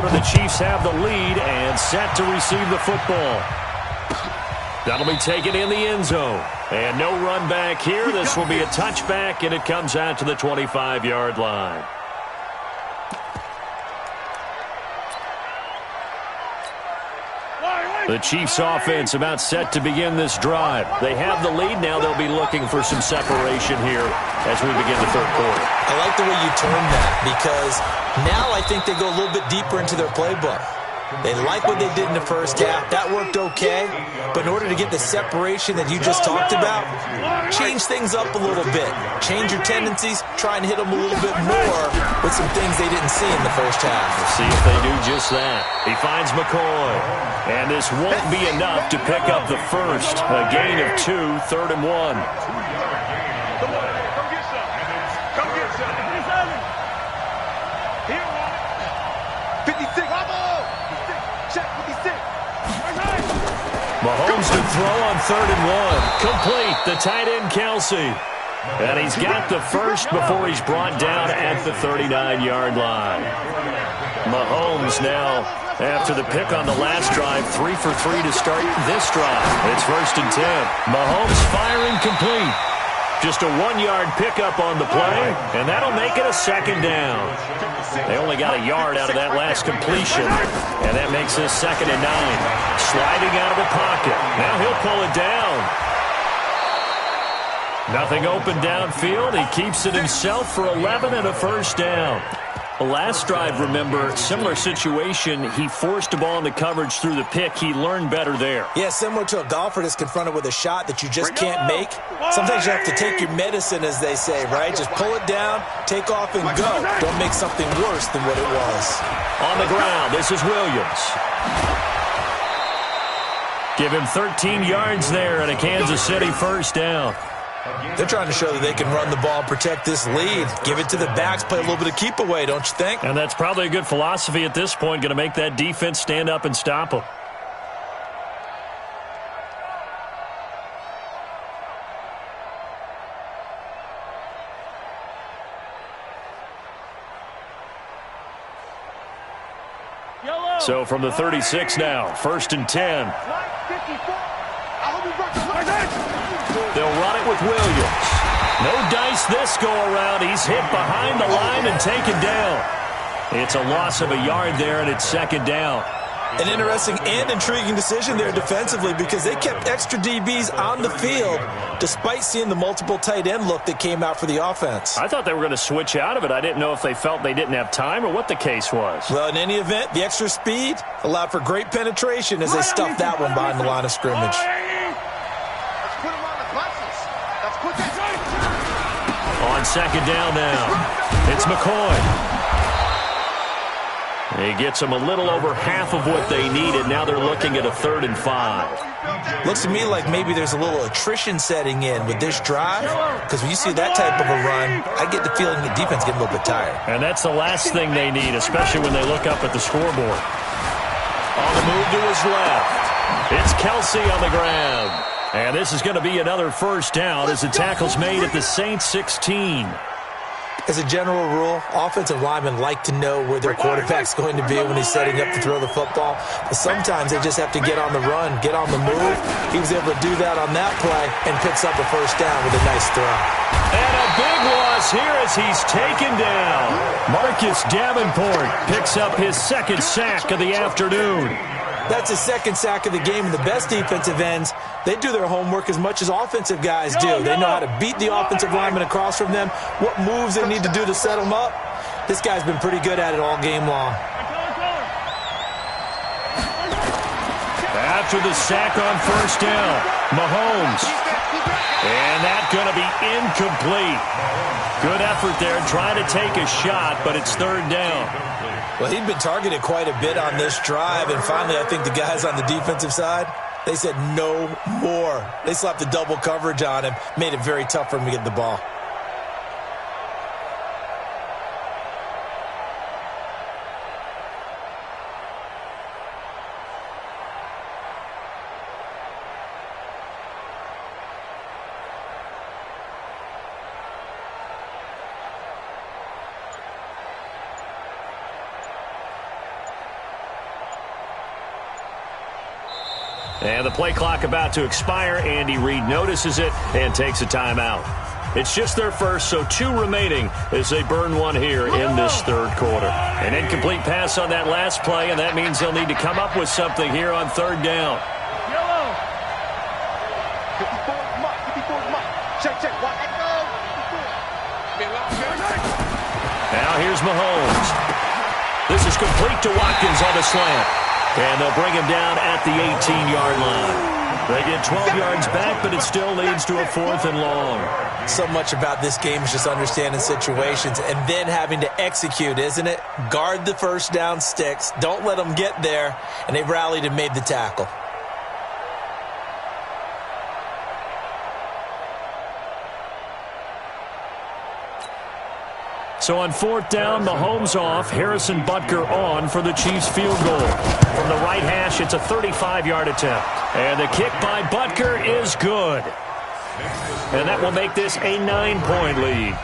The Chiefs have the lead and set to receive the football. That'll be taken in the end zone. And no run back here. This will be a touchback, and it comes out to the 25-yard line. The Chiefs offense about set to begin this drive. They have the lead now. They'll be looking for some separation here as we begin the third quarter. I like the way you term that because now I think they go a little bit deeper into their playbook. They like what they did in the first half. That worked okay. But in order to get the separation that you just talked about, change things up a little bit. Change your tendencies. Try and hit them a little bit more with some things they didn't see in the first half. We'll see if they do just that. He finds McCoy. And this won't be enough to pick up the first. A gain of 2, 3rd and 1. Mahomes to throw on 3rd and 1. Complete. The tight end, Kelsey. And he's got the first before he's brought down at the 39-yard line. Mahomes now, after the pick on the last drive, 3 for 3 to start this drive. It's 1st and 10. Mahomes firing complete. Just a 1-yard pickup on the play, and that'll make it a 2nd down. They only got a yard out of that last completion, and that makes this 2nd and 9. Sliding out of the pocket. Now he'll pull it down. Nothing open downfield. He keeps it himself for 11 and a 1st down. The last drive, remember, similar situation. He forced the ball into coverage through the pick. He learned better there. Yeah, similar to a golfer that's confronted with a shot that you just can't make. Sometimes you have to take your medicine, as they say, right? Just pull it down, take off, and go. Don't make something worse than what it was. On the ground, this is Williams. Give him 13 yards there and a Kansas City 1st down. They're trying to show that they can run the ball, protect this lead. Give it to the backs, play a little bit of keep away, don't you think? And that's probably a good philosophy at this point, going to make that defense stand up and stop them. So from the 36 now, 1st and 10. They'll run it with Williams. No dice this go-around. He's hit behind the line and taken down. It's a loss of a yard there, and it's 2nd down. An interesting and intriguing decision there defensively because they kept extra DBs on the field despite seeing the multiple tight end look that came out for the offense. I thought they were going to switch out of it. I didn't know if they felt they didn't have time or what the case was. Well, in any event, the extra speed allowed for great penetration as they stuffed that one behind the line of scrimmage. On 2nd down now, it's McCoy. He gets them a little over half of what they needed. Now they're looking at a 3rd and 5. Looks to me like maybe there's a little attrition setting in with this drive because when you see that type of a run, I get the feeling the defense getting a little bit tired. And that's the last thing they need, especially when they look up at the scoreboard. On the move to his left, it's Kelsey on the ground. And this is going to be another 1st down as the tackle's made at the Saints 16. As a general rule, offensive linemen like to know where their quarterback's going to be when he's setting up to throw the football. But sometimes they just have to get on the run, get on the move. He was able to do that on that play and picks up a 1st down with a nice throw. And a big loss here as he's taken down. Marcus Davenport picks up his 2nd sack of the afternoon. That's his 2nd sack of the game, and the best defensive ends, they do their homework as much as offensive guys do. They know how to beat the offensive lineman across from them, what moves they need to do to set them up. This guy's been pretty good at it all game long. After the sack on 1st down, Mahomes. And that's going to be incomplete. Good effort there, trying to take a shot, but it's 3rd down. Well, he'd been targeted quite a bit on this drive, and finally I think the guys on the defensive side, they said no more. They slapped the double coverage on him, made it very tough for him to get the ball. And the play clock about to expire. Andy Reid notices it and takes a timeout. It's just their first, so 2 remaining as they burn one here in this third quarter. An incomplete pass on that last play, and that means they'll need to come up with something here on third down. Now here's Mahomes. This is complete to Watkins on the slant. And they'll bring him down at the 18-yard line. They get 12 yards back, but it still leads to a 4th and long. So much about this game is just understanding situations and then having to execute, isn't it? Guard the first down sticks. Don't let them get there. And they rallied and made the tackle. So on 4th down, Mahomes off, Harrison Butker on for the Chiefs field goal. From the right hash, it's a 35-yard attempt. And the kick by Butker is good. And that will make this a 9-point lead.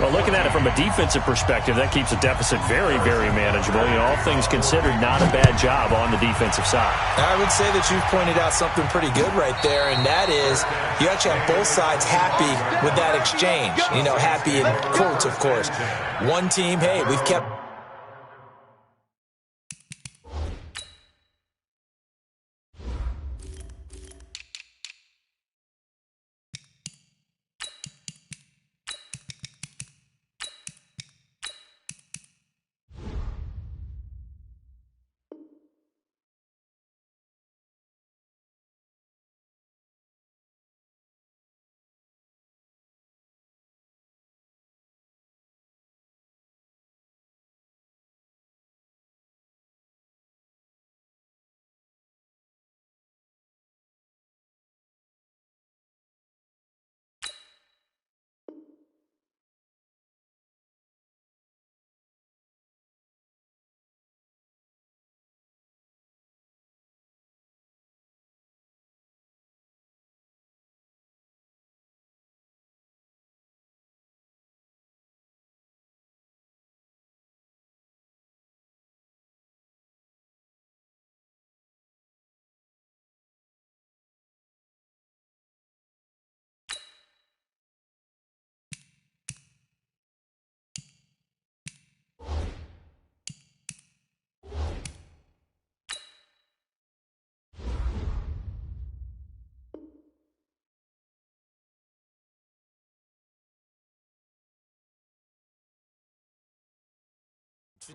Well, looking at it from a defensive perspective, that keeps the deficit very, very manageable. You know, all things considered, not a bad job on the defensive side. I would say that you've pointed out something pretty good right there, and that is you actually have both sides happy with that exchange. You know, happy in quotes, of course. One team, hey, we've kept...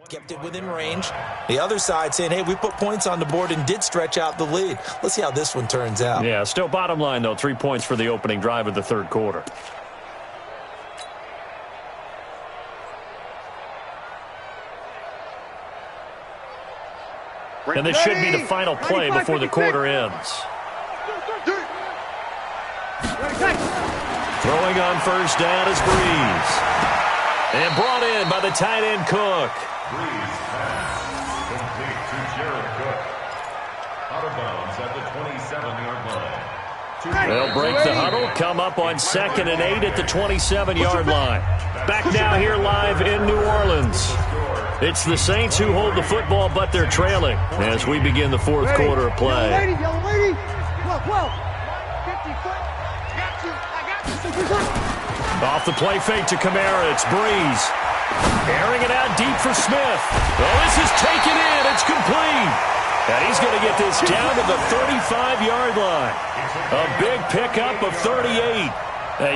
kept it within range. The other side saying, hey, we put points on the board and did stretch out the lead. Let's see how this one turns out. Yeah, still bottom line, though, 3 points for the opening drive of the third quarter. And this should be the final play before the quarter ends. Throwing on first down is Breeze. And brought in by the tight end Cook. Breeze pass complete to Jared Cook. Out of bounds at the 27-yard line. They'll break the huddle, come up on 2nd and 8 at the 27-yard line. Back now here live in New Orleans. It's the Saints who hold the football, but they're trailing as we begin the fourth quarter of play. Yellow lady, 12. 50 foot. Off the play fake to Kamara, it's Breeze. Airing it out deep for Smith. Well, this is taken in. It's complete. And he's going to get this down to the 35-yard line. A big pickup of 38.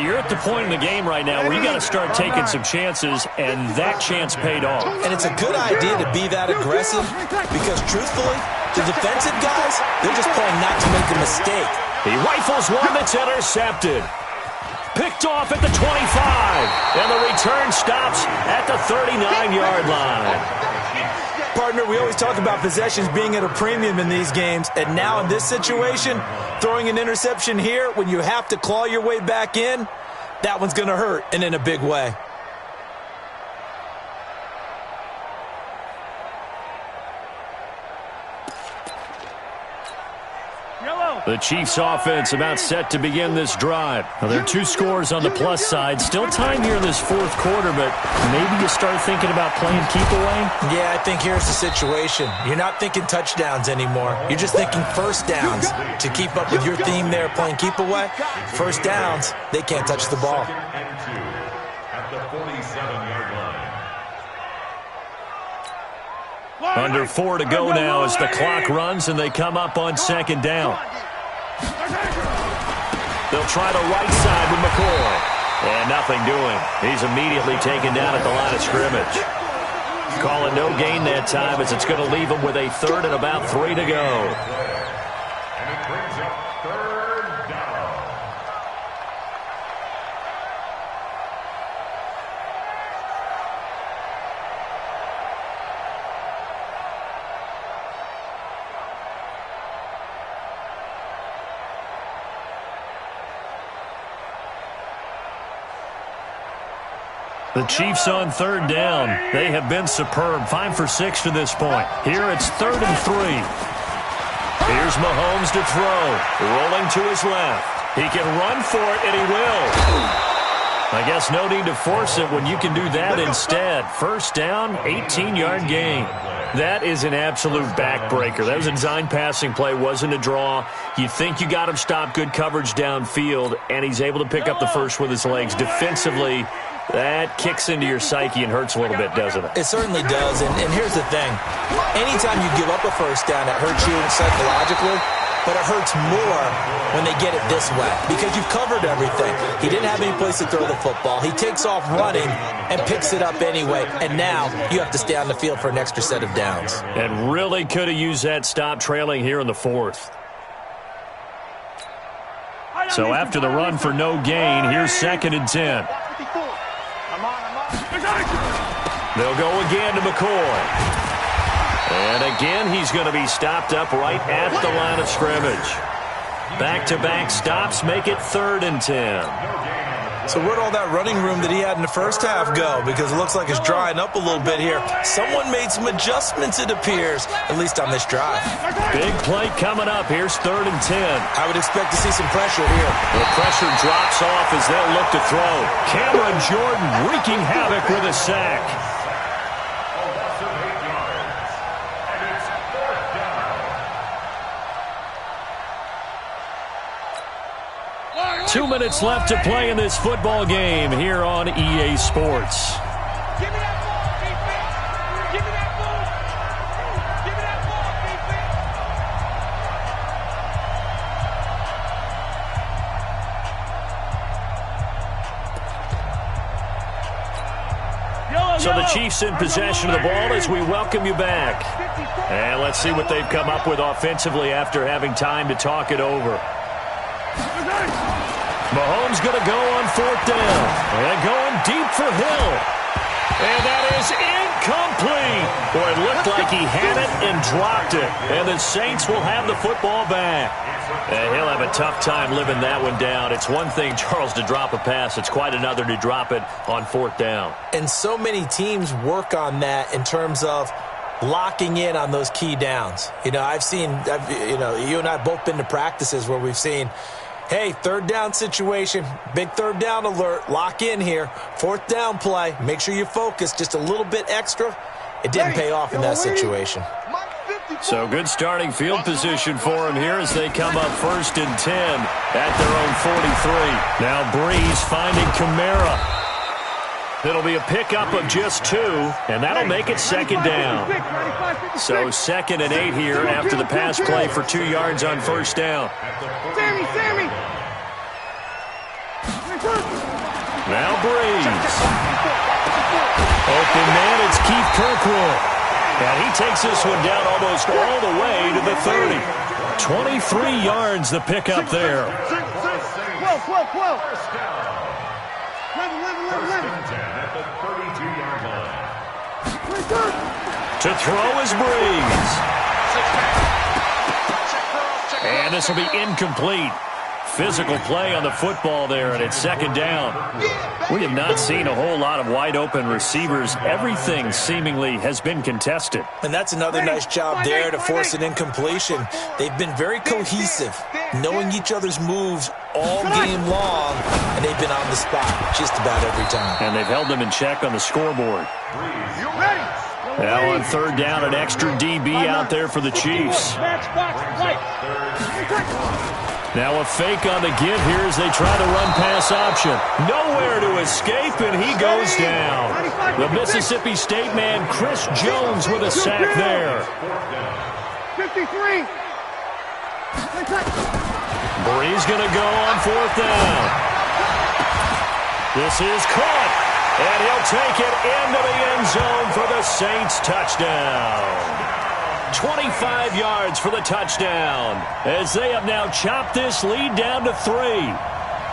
You're at the point in the game right now where you got to start taking some chances, and that chance paid off. And it's a good idea to be that aggressive because, truthfully, the defensive guys, they're just playing not to make a mistake. He rifles one that's intercepted. Picked off at the 25. And the return stops at the 39-yard line. Partner, we always talk about possessions being at a premium in these games. And now in this situation, throwing an interception here when you have to claw your way back in, that one's going to hurt, and in a big way. The Chiefs offense about set to begin this drive. Well, there are 2 scores on the plus side. Still time here in this fourth quarter, but maybe you start thinking about playing keep away? Yeah, I think here's the situation. You're not thinking touchdowns anymore. You're just thinking first downs. To keep up with your theme there, playing keep away, first downs, they can't touch the ball. And 2 at the 47-yard line. Under 4 to go now as the clock runs and they come up on second down. They'll try the right side with McCoy. And nothing doing. He's immediately taken down at the line of scrimmage. Calling no gain that time as it's going to leave him with a third and about 3 to go. And it brings up third down. The Chiefs on third down. They have been superb. 5 for 6 to this point. Here it's 3rd and 3. Here's Mahomes to throw. Rolling to his left. He can run for it, and he will. I guess no need to force it when you can do that instead. First down, 18-yard gain. That is an absolute backbreaker. That was a design passing play, wasn't a draw. You think you got him stopped, good coverage downfield, and he's able to pick up the first with his legs. Defensively, that kicks into your psyche and hurts a little bit, doesn't it? It certainly does, and here's the thing. Anytime you give up a first down, it hurts you psychologically, but it hurts more when they get it this way because you've covered everything. He didn't have any place to throw the football. He takes off running and picks it up anyway, and now you have to stay on the field for an extra set of downs. And really could have used that stop trailing here in the fourth. So after the run for no gain, here's 2nd and 10. They'll go again to McCoy. And again, he's going to be stopped up right at the line of scrimmage. Back-to-back stops make it 3rd and 10. So where'd all that running room that he had in the first half go? Because it looks like it's drying up a little bit here. Someone made some adjustments, it appears, at least on this drive. Big play coming up. Here's 3rd and 10. I would expect to see some pressure here. The pressure drops off as they'll look to throw. Cameron Jordan wreaking havoc with a sack. 2 minutes left to play in this football game here on EA Sports. Give me that ball, defense. Give me that ball. Give me that ball, defense. So the Chiefs in possession of the ball as we welcome you back. And let's see what they've come up with offensively after having time to talk it over. Mahomes going to go on 4th down. And going deep for Hill. And that is incomplete. Boy, it looked like he had it and dropped it. And the Saints will have the football back. And he'll have a tough time living that one down. It's one thing, Charles, to drop a pass. It's quite another to drop it on 4th down. And so many teams work on that in terms of locking in on those key downs. You know, you and I have both been to practices where we've seen, hey, 3rd down situation, big 3rd down alert, lock in here, 4th down play, make sure you focus just a little bit extra. It didn't pay off in that situation. So good starting field position for him here as they come up 1st and 10 at their own 43. Now Breeze finding Kamara. It'll be a pickup of just 2, and that'll make it 2nd down. So 2nd and 8 here after the pass play for 2 yards on 1st down. Sammy. Now Breeze. Open man, it's Keith Kirkwood. And he takes this one down almost all the way to the 30. 23 yards the pickup there. 12. To throw is Breeze. And this will be incomplete. physical play on the football there, and it's second down. We have not seen a whole lot of wide-open receivers. Everything seemingly has been contested. And that's another nice job there to force an incompletion. They've been very cohesive, knowing each other's moves all game long, and they've been on the spot just about every time. And they've held them in check on the scoreboard. Now on third down, an extra DB out there for the Chiefs. Now a fake on the give here as they try to run pass option. Nowhere to escape, and he goes down. The Mississippi State man, Chris Jones, with a sack there. 53. Bree's going to go on fourth down. This is caught, and he'll take it into the end zone for the Saints touchdown. 25 yards for the touchdown, as they have now chopped this lead down to 3.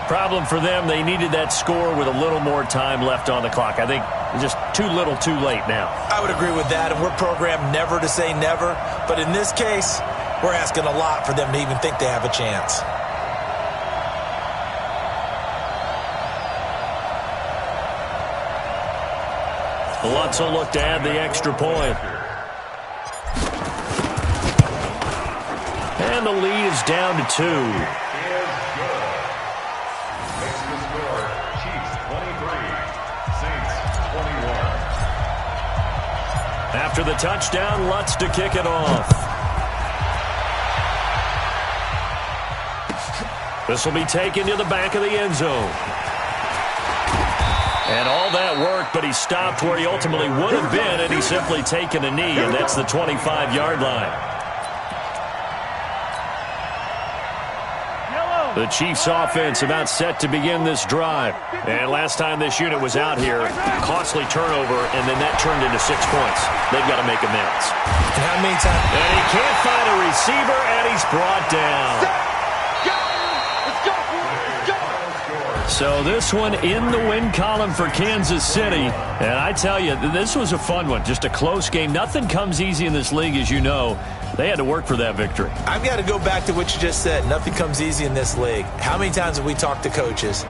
Problem for them, they needed that score with a little more time left on the clock. I think just too little too late now. I would agree with that, and we're programmed never to say never. But in this case, we're asking a lot for them to even think they have a chance. Lutz will look to add the extra point. And the lead is down to 2. Makes the score Chiefs 23, Saints 21. After the touchdown, Lutz to kick it off. This will be taken to the back of the end zone. And all that work, but he stopped where he ultimately would have been, and he's simply taken a knee, and that's the 25-yard line. The Chiefs offense about set to begin this drive. And last time this unit was out here, costly turnover, and then that turned into 6 points. They've got to make amends. And how many times? And he can't find a receiver, and he's brought down. So this one in the win column for Kansas City. And I tell you, this was a fun one. Just a close game. Nothing comes easy in this league, as you know. They had to work for that victory. I've got to go back to what you just said. Nothing comes easy in this league. How many times have we talked to coaches